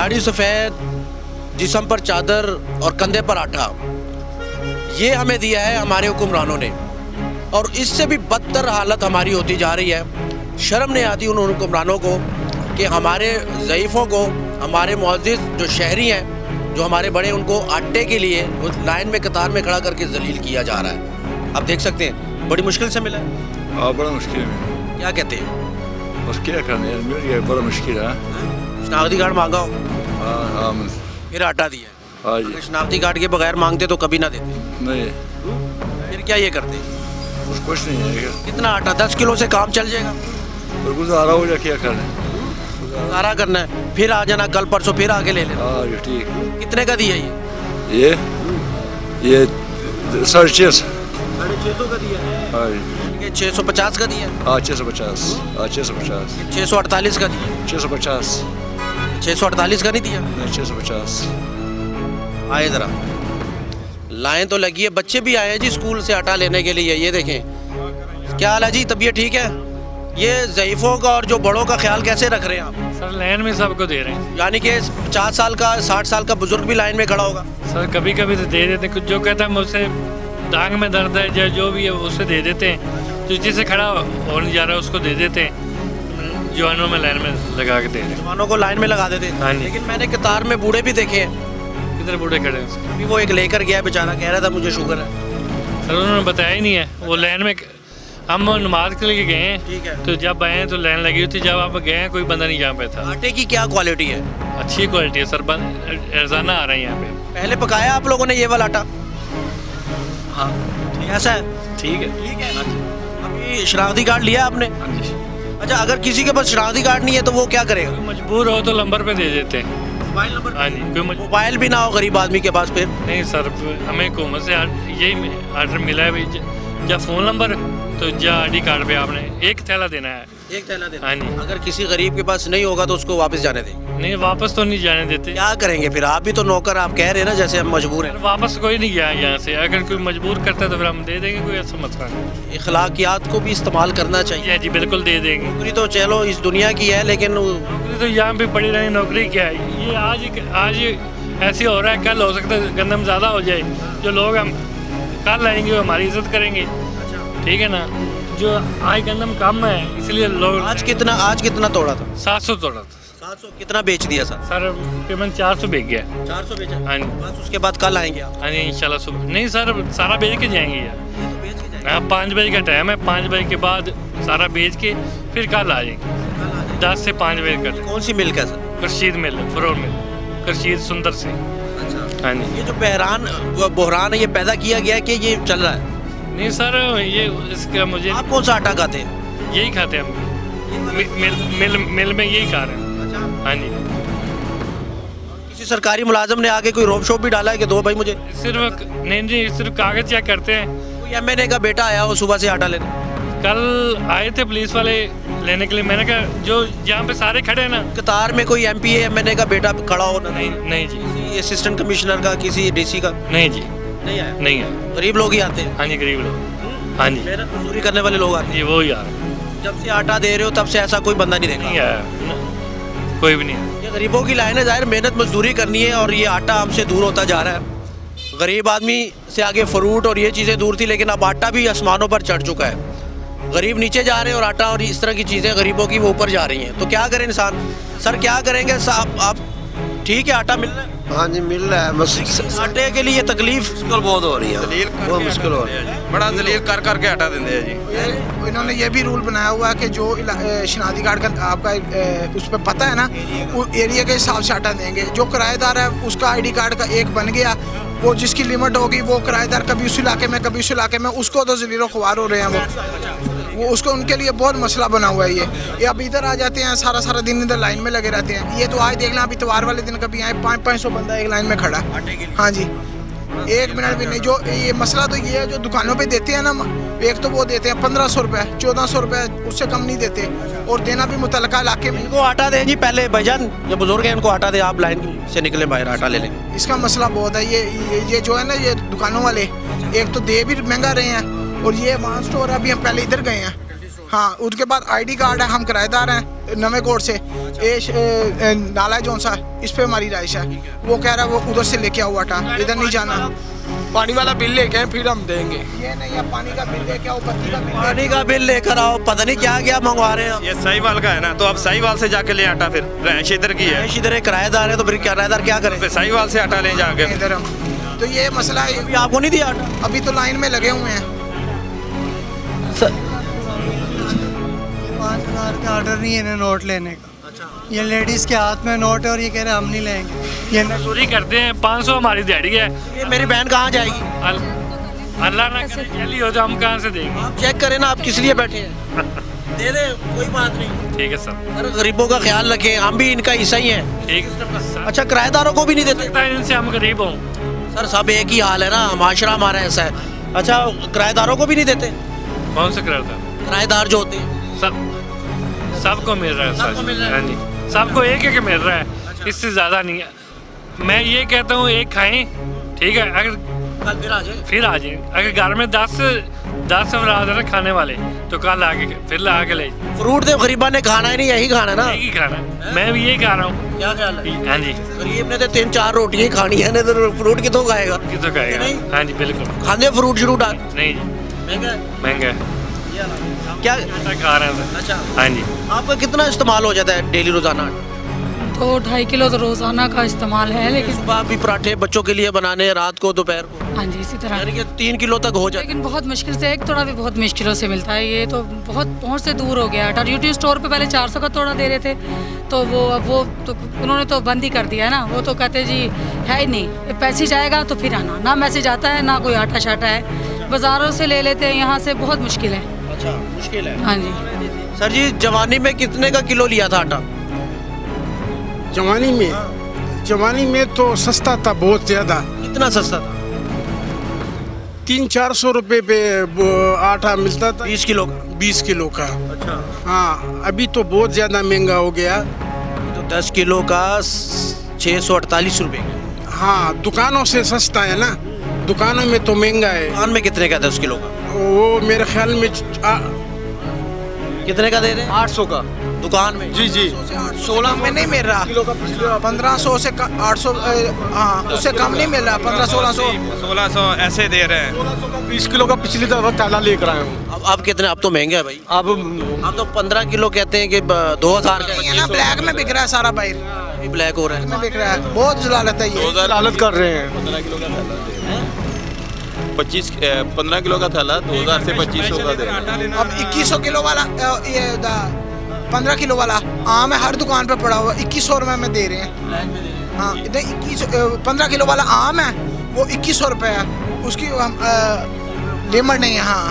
दाढ़ी सफ़ेद, जिस्म पर चादर और कंधे पर आटा, ये हमें दिया है हमारे हुक्मरानों ने। और इससे भी बदतर हालत हमारी होती जा रही है। शर्म नहीं आती उन हुक्मरानों को कि हमारे ज़ईफ़ों को, हमारे मुअज़्ज़िज़ जो शहरी हैं, जो हमारे बड़े, उनको आटे के लिए वो लाइन में कतार में खड़ा करके जलील किया जा रहा है। आप देख सकते हैं, बड़ी मुश्किल से मिला है। हाँ, बड़ा मुश्किल है। क्या कहते हैं? बस क्या करना है, मिल गया, बड़ा मुश्किल है। शनाख्ती कार्ड मांगा हो, हाँ, फिर आटा दिया। हाँ जी। अगर शनाख्ती कार्ड के बगैर मांगते तो कभी ना देते। नहीं, फिर क्या ये करते? कुछ नहीं है। कितना आटा? 10 किलो से काम चल जाएगा? और गुजारा हो जाए, क्या करना है, गुजारा करना है। फिर आ जाना कल परसों, फिर आके ले लेना। हाँ ठीक। कितने का दिया ये 650। 650 का दिया? हाँ, 650 का दिया? हाँ 650। हाँ 650। 648 का दिया? 650। 648 का नहीं दिया? नहीं, 650। आए ज़रा, लाइन तो लगी है। बच्चे भी आए हैं जी स्कूल से आटा लेने के लिए। ये देखें, क्या हाल है जी, तबीयत ठीक है? ये ज़ईफ़ों का और जो बड़ों का ख्याल कैसे रख रहे हैं आप? सर लाइन में सबको दे रहे हैं। यानी कि 50 साल का, 60 साल का बुजुर्ग भी लाइन में खड़ा होगा? सर कभी कभी तो दे देते हैं, कुछ जो कहता है मुझसे टांग में दर्द है, जो भी है उसे दे देते हैं। तो जिससे खड़ा हो नहीं जा रहा है उसको दे देते हैं। जवानों में लाइन में लगा के दे रहे हैं। जवानों को लाइन में लगा देते हैं। हाँ जी। लेकिन मैंने कतार में बूढ़े भी देखे हैं। किधर बूढ़े खड़े हैं? अभी वो एक लेकर गया बेचारा, कह रहा था मुझे शुगर है। सर उन्होंने बताया ही नहीं है। वो लाइन में, हम नमाज के लिए गए हैं, ठीक है। तो जब आए तो लाइन लगी हुई थी। जब आप गए हैं कोई बंदा नहीं यहाँ पे था। आटे की क्या क्वालिटी है? अच्छी क्वालिटी है सर, रोजाना आ रहे हैं यहाँ पे। पहले पकाया आप लोगों ने ये वाला आटा? हाँ ऐसा है? ठीक है। ठीक है। अभी शनाख्ती कार्ड लिया आपने? हाँ जी। अच्छा, अगर किसी के पास शनाख्ती कार्ड नहीं है तो वो क्या करेगा? मजबूर हो तो नंबर पे दे देते हैं। Mobile number? हाँ जी। कोई मोबाइल भी ना हो गरीब आदमी के पास फिर? नहीं सर, हमें हुकूमत से यही आर्डर मिला है भाई, या फ़ोन नंबर तो या ID कार्ड पे आपने एक थैला देना है। एक थैला देना? हाँ जी। अगर किसी गरीब के पास नहीं होगा तो उसको वापस जाने दें? नहीं, वापस तो नहीं जाने देते। क्या करेंगे फिर? आप भी तो नौकर, आप कह रहे हैं ना जैसे हम मजबूर हैं। वापस कोई नहीं गया यहाँ से। अगर कोई मजबूर करता है तो फिर हम दे देंगे, कोई ऐसा मसला नहीं। इखलाकियात को भी इस्तेमाल करना चाहिए। जी बिल्कुल दे देंगे। नौकरी तो चलो इस दुनिया की है, लेकिन नौकरी तो यहाँ पे पड़ी रही। नौकरी क्या है? ये आज ऐसे हो रहा है, कल हो सकता है गंदम ज़्यादा हो जाए। जो लोग हम कल आएंगे वो हमारी इज्जत करेंगे, ठीक है ना। जो आज गंदम कम है इसलिए लोग। आज कितना तोड़ा था? 700 तोड़ा था। 700? कितना बेच दिया सर? सर पेमेंट 400 बिक गया। 400 बेचा? हाँ जी। बस उसके बाद कल आएंगे आप? हाँ जी इंशाल्लाह सुबह। नहीं सर, सारा बेच के जाएंगे यार। हाँ 5 बजे का टाइम है, 5 बजे के बाद सारा बेच के फिर कल आ जाएंगे। 10 से 5 बजे का। कौन सी मिल्क है सर? करशीद मिल, फरोर मिल, करशीद सुंदर से। हाँ जी। ये जो बहरान है, ये पैदा किया गया है कि ये चल रहा है? नहीं सर, ये इसका मुझे। आप कौन सा आटा खाते हैं? यही खाते हैं हम, मिल में यही खा रहे हैं। हाँ जी। किसी सरकारी मुलाजिम ने आके कोई रोब शोप भी डाला है कि दो भाई मुझे? सिर्फ नहीं, सिर्फ कागज चेक करते हैं। कोई MNA का बेटा आया हो सुबह से आटा लेने? कल आए थे पुलिस वाले लेने के लिए। मैंने कहा जो यहाँ पे सारे खड़े हैं ना, कतार में कोई MPA MNA का बेटा खड़ा हो ना? नहीं जी। किसी असिस्टेंट कमिश्नर का, किसी DC का? नहीं जी, नहीं आया? नहीं है। गरीब लोग ही आते हैं? हाँ जी, गरीब लोग। हाँ जी, मेहनत मजदूरी करने वाले लोग आते हैं? जी वो ही आ रहे हैं। जब से आटा दे रहे हो तब से ऐसा कोई बंदा नहीं देखा? नहीं आया, कोई भी नहीं आया। ये गरीबों की लाइन है, जाहिर मेहनत मजदूरी करनी है और ये आटा हमसे दूर होता जा रहा है। गरीब आदमी से आगे फ्रूट और ये चीज़ें दूर थी, लेकिन अब आटा भी आसमानों पर चढ़ चुका है। गरीब नीचे जा रहे हैं और आटा और इस तरह की चीज़ें गरीबों की वो ऊपर जा रही हैं। तो क्या करें इंसान? सर क्या करेंगे साहब? आप ठीक है, आटा मिल रहा है? हाँ जी मिल रहा है, बस आटे के लिए तकलीफ मुश्किल बहुत हो रही है, बहुत मुश्किल हो रही है। बड़ा जलील कर करके आटा देते हैं जी। इन्होंने ये भी रूल बनाया हुआ है कि जो शनाख्ती कार्ड का आपका उस पर पता है ना, वो एरिया के हिसाब से आटा देंगे। जो किराएदार है उसका ID कार्ड का एक बन गया, वो जिसकी लिमिट होगी वो किराएदार कभी उस इलाके में कभी उस इलाके में, उसको तो जलील ख्वार हो रहे हैं। वो उसको उनके लिए बहुत मसला बना हुआ है। ये अब इधर आ जाते हैं, सारा दिन इधर लाइन में लगे रहते हैं। ये तो आज देख लें, अभी इतवार वाले दिन कभी आए 500 बंदा एक लाइन में खड़ा। हाँ जी, 1 मिनट भी नहीं। जो ये मसला तो ये है, जो दुकानों पे देते हैं ना, एक तो वो देते हैं 1500 रुपये, 1400 रुपये, उससे कम नहीं देते। और देना भी मुतलका इलाके में। इनको आटा दें जी पहले, भाईजान ये बुजुर्ग हैं, इनको आटा दें, आप लाइन से निकले बाहर, आटा ले लें। इसका मसला बहुत है। ये जो है ना, ये दुकानों वाले एक तो दे भी महंगा रहे हैं, और ये वहाँ स्टोर अभी हम पहले इधर गए हैं, हाँ, उसके बाद आईडी कार्ड है, हम किराएदार हैं नवे कोट से, नाला जोन सा इस पे हमारी राइश है। वो कह रहा है वो उधर से लेके आओ आटा, इधर नहीं जाना। पानी वाला बिल लेके आए फिर हम देंगे। ये नहीं है, पानी का बिल लेके आओ, बत्ती का बिल, पानी का बिल लेकर आओ, पता नहीं क्या क्या मंगवा रहे हैं। ये साहिवाल का है ना, तो आप साहिवाल से जाके ले आटा, फिर रहायश इधर की है, इधर किराएदार है, तो फिर किराएदार क्या करे? फिर साहिवाल से आटा ले जाके। इधर हम, तो ये मसला है। अभी आपको नहीं दिया आटा? अभी तो लाइन में लगे हुए हैं। 5,000 का ऑर्डर नहीं है इन्हें नोट लेने का। ये लेडीज के हाथ में नोट है और ये कह रहे हैं हम नहीं लेंगे। ये चोरी करते हैं। 500 हमारी दिहाड़ी है। ये मेरी बहन कहाँ जाएगी? अल्लाह ना करे जल्दी हो तो हम कहाँ से देंगे? आप चेक करें ना, आप किस लिए बैठे हैं? दे दे, कोई बात नहीं। ठीक है सर। सर गरीबों का ख्याल रखें, हम भी इनका हिस्सा ही हैं। ठीक है। अच्छा, किराएदारों को भी नहीं देते? लगता है इनसे हम गरीब हों। सर सब एक ही हाल है ना, माशरा हमारा ऐसा है। अच्छा, किराएदारों को भी नहीं देते? कौन सा किराएदार? किराएदार जो होते हैं सबको मिल रहा है सर। सबको मिल रहा है। हाँ जी, सबको एक एक मिल रहा है, इससे ज़्यादा नहीं है। मैं ये कहता हूँ एक खाएं, ठीक है, अगर कल फिर आ जाए। अगर घर में 10 अफराद है खाने वाले, तो कल आके फिर ला के ले। फ्रूट तो गरीबा ने खाना ही नहीं, यही खाना ना। यही खाना, मैं भी यही खा रहा हूँ। क्या ख्याल है? हाँ जी। गरीब ने तो 3-4 रोटियां खानी है, नहीं तो फ्रूट कितों खाएगा? कितना खाएगा? हाँ जी बिल्कुल। खाने फ्रूट श्रूट नहीं जी, महंगा है। क्या खा रहे हैं? अच्छा, हाँ जी। आपका कितना इस्तेमाल हो जाता है डेली रोजाना? 2-2.5 किलो तो रोजाना का इस्तेमाल है, लेकिन सुबह भी पराठे बच्चों के लिए बनाने, रात को, दोपहर को? हाँ जी, इसी तरह। यानी कि 3 किलो तक हो जाए। लेकिन बहुत मुश्किल से, एक तोड़ा भी बहुत मुश्किलों से मिलता है। ये तो बहुत पहुँच से दूर हो गया है। ड्यूटी स्टोर पे पहले 400 का तोड़ा दे रहे थे, तो वो तो उन्होंने तो बंद ही कर दिया है ना। वो तो कहते जी है ही नहीं, पैसे जाएगा तो फिर आना, ना मैसेज आता है, ना कोई आटा शाटा है। बाज़ारों से ले लेते हैं, यहाँ से बहुत मुश्किल है। अच्छा, मुश्किल है। हाँ जी। सर जी, जवानी में कितने का किलो लिया था आटा? जवानी में तो सस्ता था, बहुत ज़्यादा। कितना सस्ता था? 300-400 रुपए पे वो आटा मिलता था, 20 किलो का। 20 किलो का। अच्छा। हाँ, अभी तो बहुत ज़्यादा महंगा हो गया। तो 10 किलो का 648 रुपये। हाँ, दुकानों से सस्ता है ना, दुकानों में तो महंगा है। दुकान में कितने का 10 किलो का? वो मेरे ख्याल में कितने का दे रहे हैं? 800 का दुकान में। जी जी। 16 में नहीं मिल रहा, 1500 से 800, हाँ उससे कम नहीं मिल रहा। 1500-1600 ऐसे दे रहे हैं। 20 किलो का पिछली दफा थैला लेकर आया हूँ। अब कितने? अब तो महंगा है भाई। अब तो 15 किलो कहते हैं कि 2000 का। ये ना ब्लैक में बिक रहा है सारा बाहर, ब्लैक हो रहा है। में बिक रहा है, बहुत जलालत है ये। हालत कर रहे हैं। 15 किलो का थैला 15 किलो का थैला 2000 से 2500 का दे रहे हैं। अब 2100 किलो वाला, ये 15 किलो वाला आम है, हर दुकान पे पड़ा हुआ, 2100 रुपये में दे रहे हैं। हाँ, 15 किलो वाला आम है, वो 2100 रुपये है, उसकी लिमिट नहीं है। हाँ।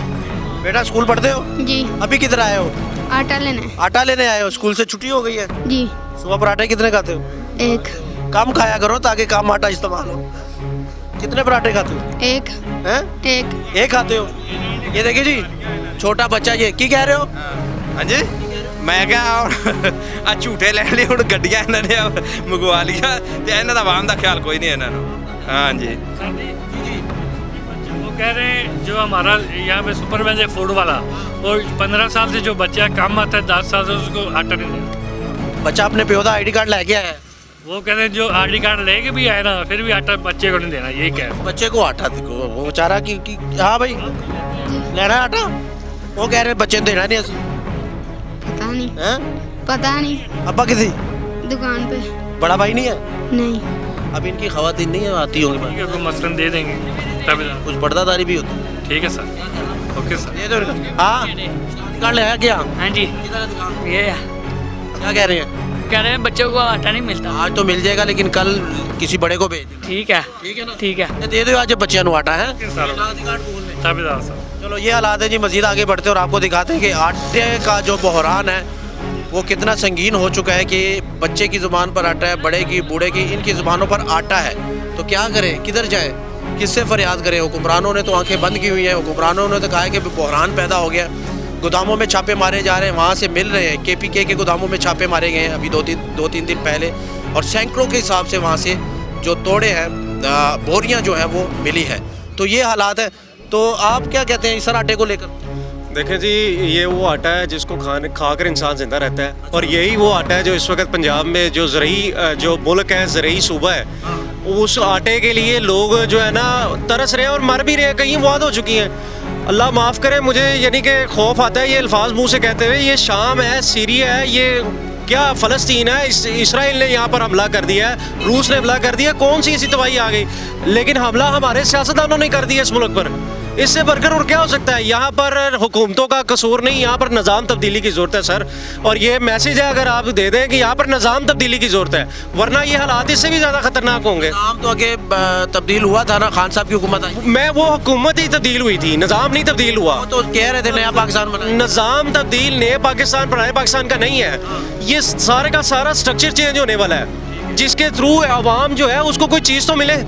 बेटा स्कूल पढ़ते हो? जी। अभी किधर आए हो? आटा लेने। आटा लेने आए हो? स्कूल से छुट्टी हो गई है? जी। सुबह पराठे कितने खाते हो? 1। कम खाया करो ताकि कम आटा इस्तेमाल हो। कितने पराठे खाते हो? 1 हैं? 1 खाते हो? ये देखिए जी, छोटा बच्चा, ये की कह रहे हो? हाँ जी, मैं क्या झूठे ले लिए ਹੁਣ ਗੱਡੀਆਂ ਇਹਨਾਂ ਨੇ ਮੰਗਵਾ ਲਿਆ ਤੇ ਇਹਨਾਂ ਦਾ ਆਵਾਮ ਦਾ ख्याल कोई नहीं है ਇਹਨਾਂ ਨੂੰ। हाँ जी। वो कह रहे हैं जो हमारा यहाँ पे सुपरवाइजर फूड वाला, वो 15 साल से जो बच्चा काम आता है 10 साल से उसको आटा नहीं देता। बच्चा अपने प्यो का ID कार्ड लेके आया है, वो कहते हैं जो ID कार्ड लेके भी आए ना, फिर भी आटा बच्चे को नहीं देना, यही कह रहे हैं। बच्चे को आटा देखो, वो बेचारा की हाँ भाई लेना है आटा, वो कह रहे हैं बच्चे देना नहीं ऐसे। पता नहीं हैं? पता नहीं। अब्बा किसी दुकान पे। बड़ा भाई नहीं है? नहीं। अब इनकी खवातीन नहीं है, आती होंगी। ठीक है, कोई मसलन दे देंगे, तभी कुछ पर्दादारी भी होती है। ठीक है सर, ओके सर। ये तो हाँ, कार्ड ले आया क्या? हाँ जी, ये क्या कह रहे हैं? कह रहे हैं बच्चों को आटा नहीं मिलता। आज तो मिल जाएगा, लेकिन कल किसी बड़े को भेज देना। ठीक है, ठीक है ना? ठीक है, दे दो आज बच्चों को आटा है। ताबेदार सर। चलो ये हालात है जी, मजीद आगे बढ़ते हैं और आपको दिखाते हैं कि आटे का जो बहरान है वो कितना संगीन हो चुका है कि बच्चे की ज़ुबान पर आटा है, बड़े की, बूढ़े की, इनकी ज़ुबानों पर आटा है। तो क्या करें, किधर जाए, किससे फरियाद करें? हुक्मरानों ने तो आंखें बंद की हुई हैं, हुक्मरानों ने तो कहा है कि बहरान पैदा हो गया, गोदामों में छापे मारे जा रहे हैं, वहाँ से मिल रहे हैं। KPK के गोदामों में छापे मारे गए हैं अभी 2-3 दिन पहले, और सैकड़ों के हिसाब से वहाँ से जो तोड़े हैं, बोरियाँ जो हैं वो मिली है। तो ये हालात है। तो आप क्या कहते हैं इस आटे को लेकर? देखें जी, ये वो आटा है जिसको खाकर इंसान जिंदा रहता है, और यही वो आटा है जो इस वक्त पंजाब में जो जो मुल्क है, ज़रई सूबा है, उस आटे के लिए लोग जो है ना तरस रहे हैं और मर भी रहे हैं, कहीं मौत हो चुकी हैं। अल्लाह माफ़ करे, मुझे यानी कि खौफ आता है ये अल्फाज मुंह से कहते हुए। ये शाम है, सीरिया है, ये क्या फ़लस्तीन है, इसराइल ने यहाँ पर हमला कर दिया है, रूस ने हमला कर दिया, कौन सी ऐसी तबाही आ गई? लेकिन हमला हमारे सियासतदानों ने कर दिया इस मुल्क पर। इससे बढ़कर और क्या हो सकता है? यहाँ पर हुकूमतों का कसूर नहीं, यहाँ पर निज़ाम तब्दीली की ज़रूरत है सर। और ये मैसेज है अगर आप दे दें कि यहाँ पर निज़ाम तब्दीली की ज़रूरत है, वरना ये हालात इससे भी ज़्यादा ख़तरनाक होंगे। निज़ाम तो आगे तब्दील हुआ था ना, खान साहब की हुकूमत आई। मैं वो हुकूमत ही तब्दील हुई थी, निज़ाम नहीं तब्दील हुआ। तो कह रहे थे नया पाकिस्तान बना। निज़ाम तब्दील नए पाकिस्तान पुराने पाकिस्तान का नहीं है, ये सारे का सारा स्ट्रक्चर चेंज होने वाला है, जिसके थ्रू आवाम जो है उसको कोई चीज़ तो मिले।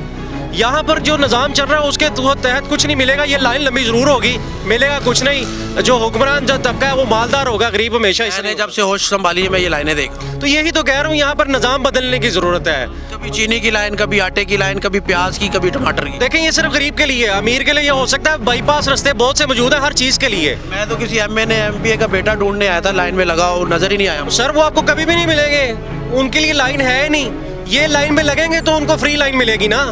यहाँ पर जो निज़ाम चल रहा है उसके तहत कुछ नहीं मिलेगा। ये लाइन लंबी ज़रूर होगी, मिलेगा कुछ नहीं। जो हुक्मरान जो तबका है वो मालदार होगा, गरीब हमेशा। इसने जब से होश संभाली है मैं ये लाइनें देखा, तो यही तो कह रहा हूँ, यहाँ पर निज़ाम बदलने की ज़रूरत है। कभी चीनी की लाइन, कभी आटे की लाइन, कभी प्याज की, कभी टमाटर की। देखें, ये सिर्फ गरीब के लिए, अमीर के लिए ये हो सकता है। बाईपास रास्ते बहुत से मौजूद है हर चीज़ के लिए। मैं तो किसी MA का बेटा ढूंढने आया था, लाइन में लगा और नजर ही नहीं आया। सर वो आपको कभी भी नहीं मिलेंगे, उनके लिए लाइन है नहीं। ये लाइन में लगेंगे तो उनको फ्री लाइन मिलेगी ना।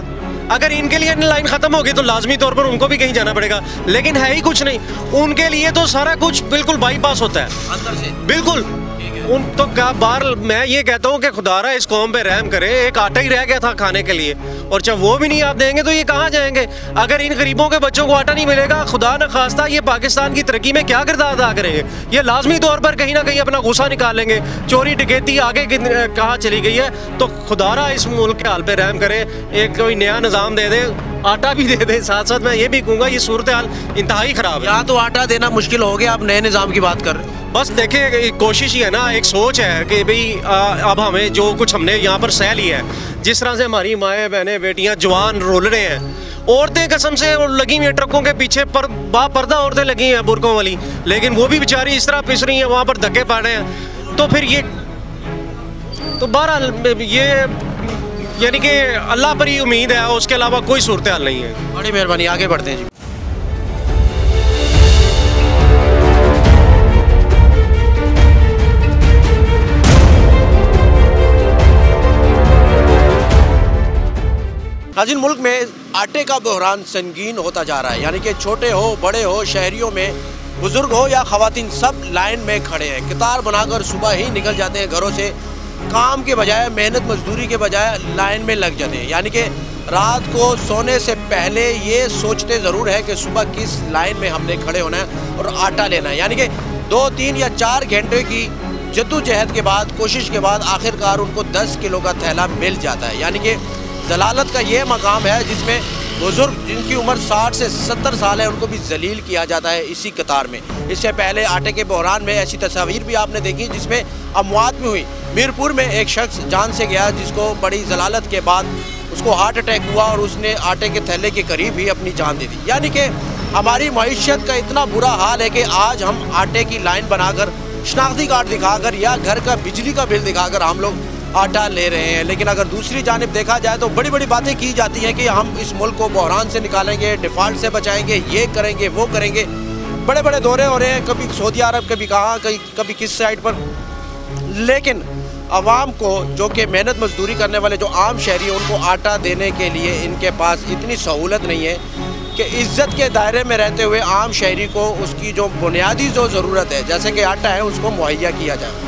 अगर इनके लिए लाइन खत्म होगी तो लाजमी तौर पर उनको भी कहीं जाना पड़ेगा, लेकिन है ही कुछ नहीं। उनके लिए तो सारा कुछ बिल्कुल बाईपास होता है अंदर से, बिल्कुल। उन तो क्या बार मैं ये कहता हूँ कि खुदारा इस कौम पे रहम करे, एक आटा ही रह गया था खाने के लिए, और जब वो भी नहीं आप देंगे तो ये कहाँ जाएंगे? अगर इन गरीबों के बच्चों को आटा नहीं मिलेगा, खुदा न खास्ता ये पाकिस्तान की तरक्की में क्या किरदार अदा करेंगे? ये लाजमी तौर पर कहीं ना कहीं अपना गुस्सा निकालेंगे। चोरी डकैती आगे कहाँ चली गई है? तो खुदारा इस मुल्क के हाल पे रहम करे, एक कोई नया निज़ाम दे दे, आटा भी दे दे। साथ साथ मैं ये भी कहूँगा ये सूरत हाल इंतहाई ख़राब है। यहाँ तो आटा देना मुश्किल हो गया, आप नए निज़ाम की बात कर रहे हैं। बस देखें, कोशिश ही है ना, एक सोच है कि भाई अब हमें जो कुछ हमने यहाँ पर सह लिया है, जिस तरह से हमारी माएँ बहनें बेटियाँ जवान रोल रहे हैं, औरतें कसम से लगी हुई हैं ट्रकों के पीछे पर बापर्दा औरतें लगी हैं बुरकों वाली, लेकिन वो भी बेचारी इस तरह पिस रही हैं, वहाँ पर धक्के पड़ रहे हैं। तो फिर ये तो बहरहाल ये यानी कि अल्लाह पर ही उम्मीद है, उसके अलावा कोई सूरत हाल नहीं है। बड़ी मेहरबानी, आगे बढ़ते हैं जी। नाज़रीन, मुल्क में आटे का बहरान संगीन होता जा रहा है, यानी कि छोटे हो बड़े हो, शहरियों में बुजुर्ग हो या ख़वातीन, सब लाइन में खड़े हैं। कतार बनाकर सुबह ही निकल जाते हैं घरों से, काम के बजाय, मेहनत मजदूरी के बजाय लाइन में लग जाते हैं। यानी कि रात को सोने से पहले ये सोचते ज़रूर है कि सुबह किस लाइन में हमने खड़े होना है और आटा लेना है। यानी कि 2, 3 या 4 घंटे की जद्दोजहद के बाद, कोशिश के बाद आखिरकार उनको 10 किलो का थैला मिल जाता है। यानी कि जलालत का ये मकाम है जिसमें बुज़ुर्ग जिनकी उम्र 60 से 70 साल है उनको भी जलील किया जाता है इसी कतार में। इससे पहले आटे के बहरान में ऐसी तस्वीर भी आपने देखी जिसमें अमवात भी हुई। मीरपुर में एक शख्स जान से गया जिसको बड़ी जलालत के बाद उसको हार्ट अटैक हुआ और उसने आटे के थैले के करीब ही अपनी जान दे दी। यानी कि हमारी मईशत का इतना बुरा हाल है कि आज हम आटे की लाइन बनाकर, शनाख्ती कार्ड दिखाकर या घर का बिजली का बिल दिखाकर हम लोग आटा ले रहे हैं। लेकिन अगर दूसरी जानिब देखा जाए तो बड़ी बड़ी बातें की जाती हैं कि हम इस मुल्क को बहरान से निकालेंगे, डिफ़ॉल्ट से बचाएंगे, ये करेंगे वो करेंगे। बड़े बड़े दौरे हो रहे हैं, कभी सऊदी अरब, कभी कहाँ, कभी किस साइड पर। लेकिन आवाम को, जो कि मेहनत मजदूरी करने वाले जो आम शहरी हैं, उनको आटा देने के लिए इनके पास इतनी सहूलत नहीं है कि इज़्ज़त के दायरे में रहते हुए आम शहरी को उसकी जो बुनियादी जो ज़रूरत है, जैसे कि आटा है, उसको मुहैया किया जाए।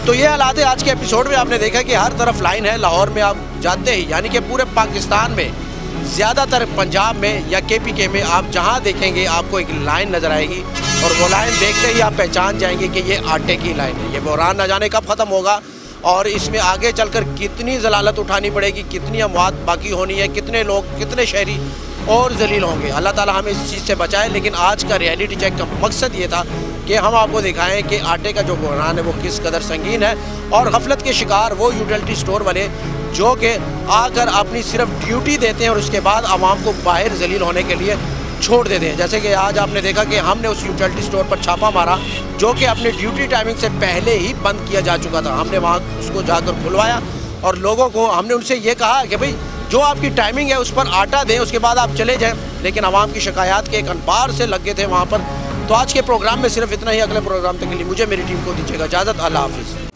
तो ये हालात है। आज के एपिसोड में आपने देखा कि हर तरफ लाइन है। लाहौर में आप जाते ही, यानी कि पूरे पाकिस्तान में, ज़्यादातर पंजाब में या KPK में आप जहाँ देखेंगे आपको एक लाइन नज़र आएगी, और वो लाइन देखते ही आप पहचान जाएंगे कि ये आटे की लाइन है। ये बहरान न जाने कब ख़त्म होगा और इसमें आगे चलकर कितनी जलालत उठानी पड़ेगी, कितनी अमवात बाकी होनी है, कितने लोग, कितने शहरी और जलील होंगे। अल्लाह ताला हमें इस चीज़ से बचाए। लेकिन आज का रियलिटी चेक का मकसद ये था कि हम आपको दिखाएं कि आटे का जो बहरान है वो किस कदर संगीन है, और गफलत के शिकार वो यूटिलिटी स्टोर वाले जो कि आकर अपनी सिर्फ ड्यूटी देते हैं और उसके बाद आवाम को बाहर जलील होने के लिए छोड़ देते हैं। जैसे कि आज आपने देखा कि हमने उस यूटिलिटी स्टोर पर छापा मारा जो कि अपनी ड्यूटी टाइमिंग से पहले ही बंद किया जा चुका था। हमने वहाँ उसको जाकर खुलवाया और लोगों को हमने उनसे ये कहा कि भाई जो आपकी टाइमिंग है उस पर आटा दें, उसके बाद आप चले जाएं। लेकिन आवाम की शिकायत के एक अनबार से लग गए थे वहाँ पर तो आज के प्रोग्राम में सिर्फ इतना ही। अगले प्रोग्राम तक के लिए मुझे मेरी टीम को दीजिएगा इजाज़त। अल्लाह हाफिज़।